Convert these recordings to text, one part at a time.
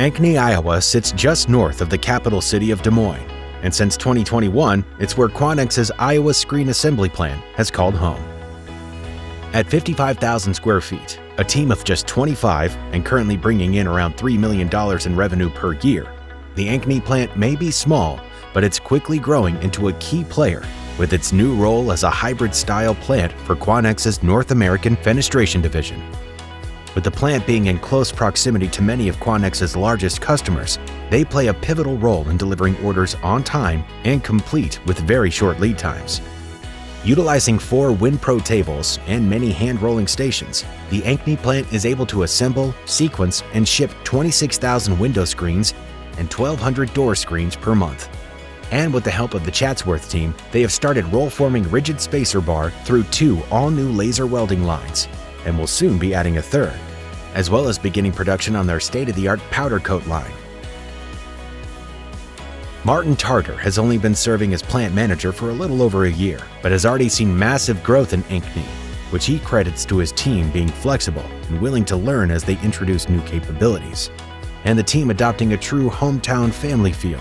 Ankeny, Iowa sits just north of the capital city of Des Moines, and since 2021, it's where Quanex's Iowa Screen Assembly Plant has called home. At 55,000 square feet, a team of just 25, and currently bringing in around $3 million in revenue per year, the Ankeny plant may be small, but it's quickly growing into a key player with its new role as a hybrid-style plant for Quanex's North American Fenestration division. With the plant being in close proximity to many of Quanex's largest customers, they play a pivotal role in delivering orders on time and complete with very short lead times. Utilizing 4 WinPro tables and many hand-rolling stations, the Ankeny plant is able to assemble, sequence, and ship 26,000 window screens and 1,200 door screens per month. And with the help of the Chatsworth team, they have started roll-forming rigid spacer bar through 2 all-new laser welding lines, and will soon be adding a 3rd, as well as beginning production on their state-of-the-art powder coat line. Martin Tarter has only been serving as plant manager for a little over a year, but has already seen massive growth in Ankeny, which he credits to his team being flexible and willing to learn as they introduce new capabilities, and the team adopting a true hometown family feel,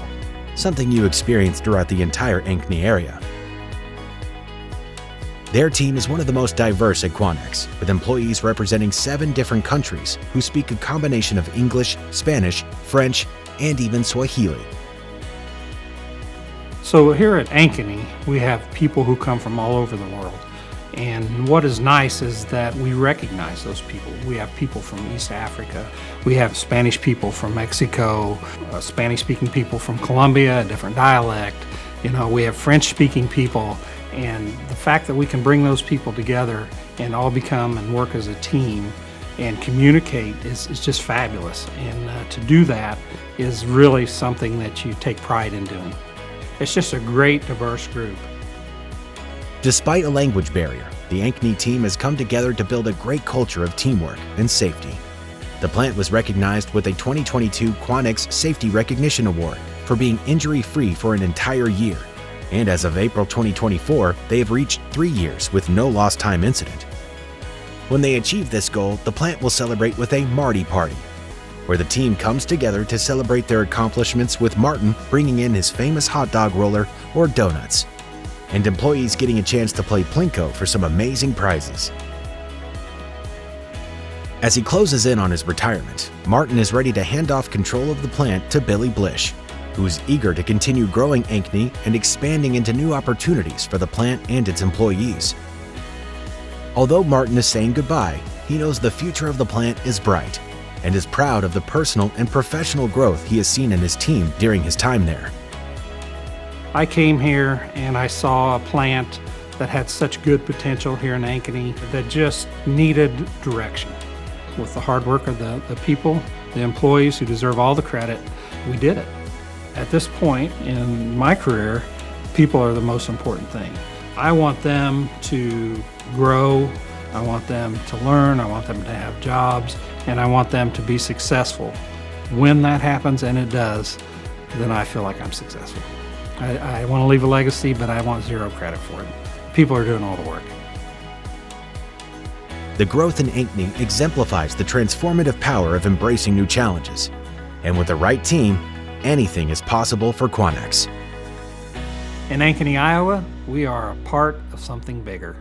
something you experience throughout the entire Ankeny area. Their team is one of the most diverse at Quanex, with employees representing 7 different countries who speak a combination of English, Spanish, French, and even Swahili. So here at Ankeny, we have people who come from all over the world. And what is nice is that we recognize those people. We have people from East Africa. We have Spanish people from Mexico, Spanish-speaking people from Colombia, a different dialect. We have French-speaking people. And the fact that we can bring those people together and all become and work as a team and communicate is just fabulous. And to do that is really something that you take pride in doing. It's just a great, diverse group. Despite a language barrier, the Ankeny team has come together to build a great culture of teamwork and safety. The plant was recognized with a 2022 Quanex Safety Recognition Award for being injury-free for an entire year. And as of April 2024, they have reached 3 years with no lost time incident. When they achieve this goal, the plant will celebrate with a Marty Party, where the team comes together to celebrate their accomplishments, with Martin bringing in his famous hot dog roller or donuts, and employees getting a chance to play Plinko for some amazing prizes. As he closes in on his retirement, Martin is ready to hand off control of the plant to Billy Blish, who's eager to continue growing Ankeny and expanding into new opportunities for the plant and its employees. Although Martin is saying goodbye, he knows the future of the plant is bright and is proud of the personal and professional growth he has seen in his team during his time there. I came here and I saw a plant that had such good potential here in Ankeny that just needed direction. With the hard work of the people, the employees who deserve all the credit, we did it. At this point in my career, people are the most important thing. I want them to grow, I want them to learn, I want them to have jobs, and I want them to be successful. When that happens, and it does, then I feel like I'm successful. I want to leave a legacy, but I want 0 credit for it. People are doing all the work. The growth in Ankeny exemplifies the transformative power of embracing new challenges. And with the right team, anything is possible for Quanex. In Ankeny, Iowa, we are a part of something bigger.